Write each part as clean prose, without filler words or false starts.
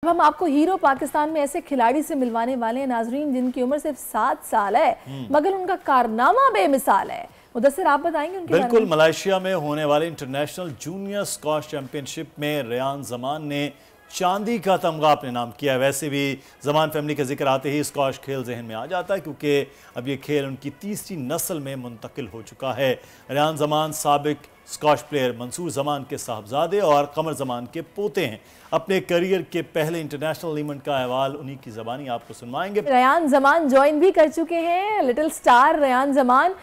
अब हम आपको हीरो पाकिस्तान में ऐसे खिलाड़ी से मिलवाने वाले हैं नाजरीन जिनकी उम्र सिर्फ 7 साल है मगर उनका कारनामा बेमिसाल है। मुदस्सिर आप बताएंगे उनके बिल्कुल। मलेशिया में होने वाले इंटरनेशनल जूनियर स्क्वाश चैंपियनशिप में रेयान जमान ने चांदी का तमगा अपने नाम किया है। वैसे भी जमान फैमिली का जिक्र आते ही स्क्वाश खेल जहन में आ जाता है क्योंकि अब ये खेल उनकी तीसरी नस्ल में मुंतकिल हो चुका है। रेयान जमान साबिक स्क्वाश प्लेयर मंसूर जमान के साहबजादे और कमर जमान के पोते हैं। अपने करियर के पहले इंटरनेशनल इवेंट का अहवाल उन्हीं की ज़बानी आपको सुनवाएंगे। रेयान जमान ज्वाइन भी कर चुके हैं, little star Rayan Zaman.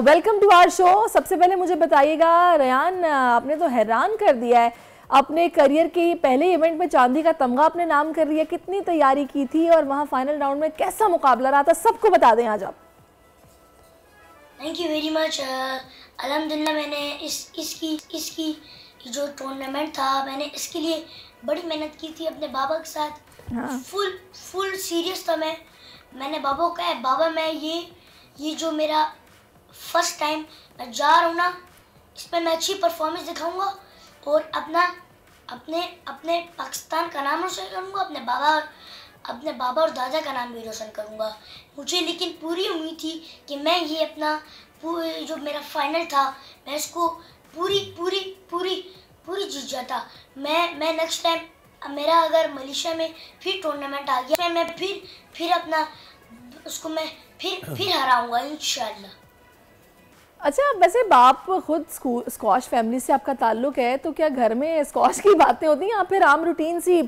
Welcome to our show. सबसे पहले मुझे बताइएगा रेयान, आपने तो हैरान कर दिया है, अपने करियर के पहले इवेंट में चांदी का तमगा अपने नाम कर लिया। कितनी तैयारी की थी और वहाँ फाइनल राउंड में कैसा मुकाबला रहा था, सबको बता दें आज आप। Thank you very much. अल्हम्दुलिल्लाह मैंने इसकी जो टूर्नामेंट था मैंने इसके लिए बड़ी मेहनत की थी अपने बाबा के साथ। हाँ। फुल सीरियस था मैंने बाबा को कहा बाबा मैं ये जो मेरा फर्स्ट टाइम मैं जा रहा हूँ ना, इसमें मैं अच्छी परफॉर्मेंस दिखाऊंगा और अपने पाकिस्तान का नाम रोशन करूँगा, अपने बाबा और दादा का नाम भी रोशन करूँगा। मुझे लेकिन पूरी उम्मीद थी कि मैं ये अपना जो मेरा फाइनल था मैं इसको पूरी जीत जाता। मैं नेक्स्ट टाइम मेरा अगर मलेशिया में फिर टूर्नामेंट आ गया मैं फिर अपना उसको मैं फिर हराऊंगा इंशाल्लाह। अच्छा, वैसे बाप खुद स्क्वाश फैमिली से आपका ताल्लुक है, तो क्या घर में स्क्वाश की बातें होती हैं या फिर आम रूटीन सी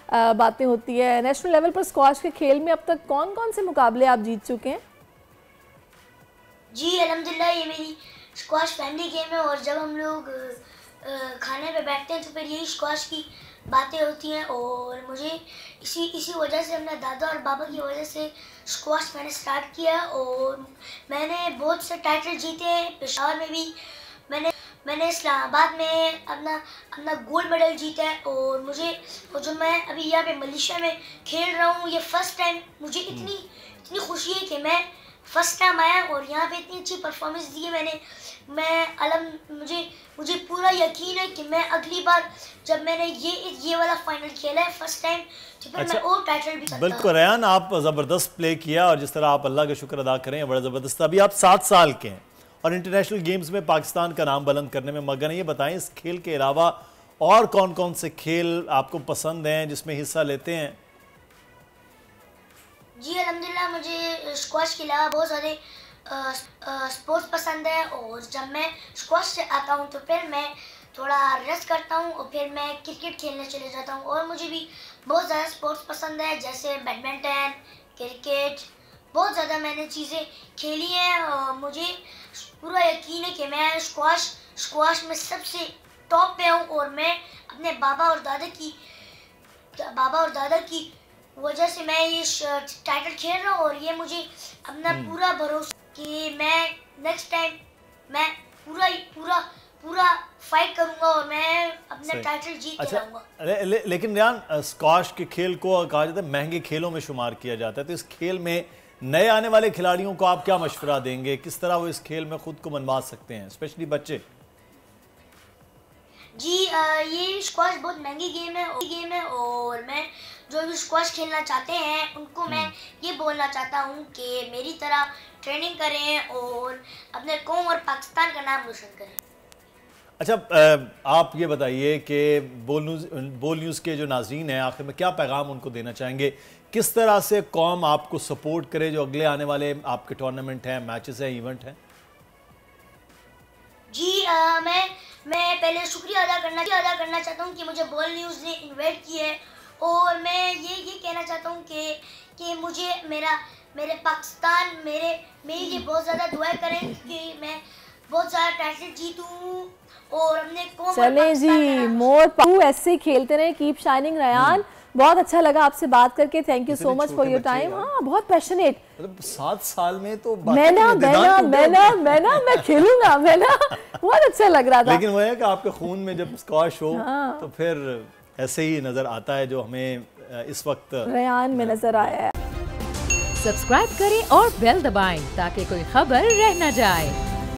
बातें होती है? नेशनल लेवल पर स्क्वाश के खेल में अब तक कौन कौन से मुकाबले आप जीत चुके हैं? जी अल्हम्दुलिल्लाह ये मेरी स्क्वाश फैमिली गेम है और जब हम लोग खाने पे बैठते हैं तो फिर यही स्क्वाश की बातें होती हैं और मुझे इसी वजह से अपने दादा और बाबा की वजह से स्क्वाश मैंने स्टार्ट किया और मैंने बहुत से टाइटल जीते हैं। पेशावर में भी मैंने इस्लामाबाद में अपना गोल्ड मेडल जीता है और जो मैं अभी यहाँ पे मलेशिया में खेल रहा हूँ ये फर्स्ट टाइम मुझे इतनी खुशी है कि मैं फर्स्ट टाइम आया और यहाँ पे इतनी अच्छी परफॉर्मेंस दी है मुझे पूरा यकीन है कि मैं अगली बार जब मैंने ये वाला फाइनल खेला है फर्स्ट टाइम तो फिर मैं और टाइटल भी सकता। बिल्कुल रेयान, आप ज़बरदस्त प्ले किया और जिस तरह आप अल्लाह का शुक्र अदा करें बड़ा ज़बरदस्त। अभी आप 7 साल के हैं और इंटरनेशनल गेम्स में पाकिस्तान का नाम बुलंद करने में मगन है। ये बताएं इस खेल के अलावा और कौन कौन से खेल आपको पसंद हैं जिसमें हिस्सा लेते हैं? जी अल्हम्दुलिल्लाह मुझे स्क्वाश के अलावा बहुत सारे स्पोर्ट्स पसंद है और जब मैं स्क्वाश से आता हूँ तो फिर मैं थोड़ा रेस्ट करता हूँ और फिर मैं क्रिकेट खेलने चले जाता हूँ और मुझे भी बहुत ज़्यादा स्पोर्ट्स पसंद है जैसे बैडमिंटन, क्रिकेट, बहुत ज़्यादा मैंने चीज़ें खेली हैं और मुझे पूरा यकीन है कि मैं स्क्वाश में सबसे टॉप पे हूँ और मैं अपने बाबा और दादा की वजह से मैं ये टाइटल खेल रहा हूँ और ये मुझे अपना पूरा भरोसा कि मैं नेक्स्ट टाइम मैं पूरा फाइट करूंगा और मैं अपना टाइटल जीत के लाऊंगा। लेकिन रेयान, स्क्वाश के खेल को कहा जाता है महंगे खेलों में शुमार किया जाता है, तो इस खेल में नए आने वाले खिलाड़ियों को आप क्या मशवरा देंगे? किस तरह वो इस खेल में खुद को मनवा सकते हैं, स्पेशली बच्चे? जी ये स्क्वाश बहुत महंगी गेम है और मैं जो भी स्क्वाश खेलना चाहते हैं उनको मैं ये बोलना चाहता हूँ कि मेरी तरह ट्रेनिंग करें और अपने कौम और पाकिस्तान का नाम रोशन करें। अच्छा, आप ये बताइए कि बोल न्यूज़ के जो नाज़रीन हैं आखिर में क्या पैगाम उनको देना चाहेंगे? किस तरह से कौम आपको सपोर्ट करे जो अगले आने वाले आपके टूर्नामेंट हैं, मैचेस हैं, इवेंट हैं? जी मैं पहले शुक्रिया अदा करना चाहता हूँ कि मुझे बोल न्यूज़ ने इन्वाइट किया है और मैं ये कहना चाहता हूँ कि मुझे मेरे पाकिस्तान मेरी ये बहुत ज़्यादा दुआ करें कि मैं बहुत ज़्यादा टाइटल जीतूँ और अपने कौम चले जी मोर पाऊ ऐसे खेलते रहे। कीप शाइनिंग रेयान, बहुत अच्छा लगा आपसे बात करके। Thank you so much for your time. हाँ, बहुत पैशनेट। मतलब 7 साल में तो मैं खेलूंगा बहुत अच्छा लग रहा था। लेकिन वो है कि आपके खून में जब स्क्वाश हो तो फिर ऐसे ही नजर आता है जो हमें इस वक्त रेयान में नजर आया है। सब्सक्राइब करें और बेल दबाएं ताकि कोई खबर रह न जाए।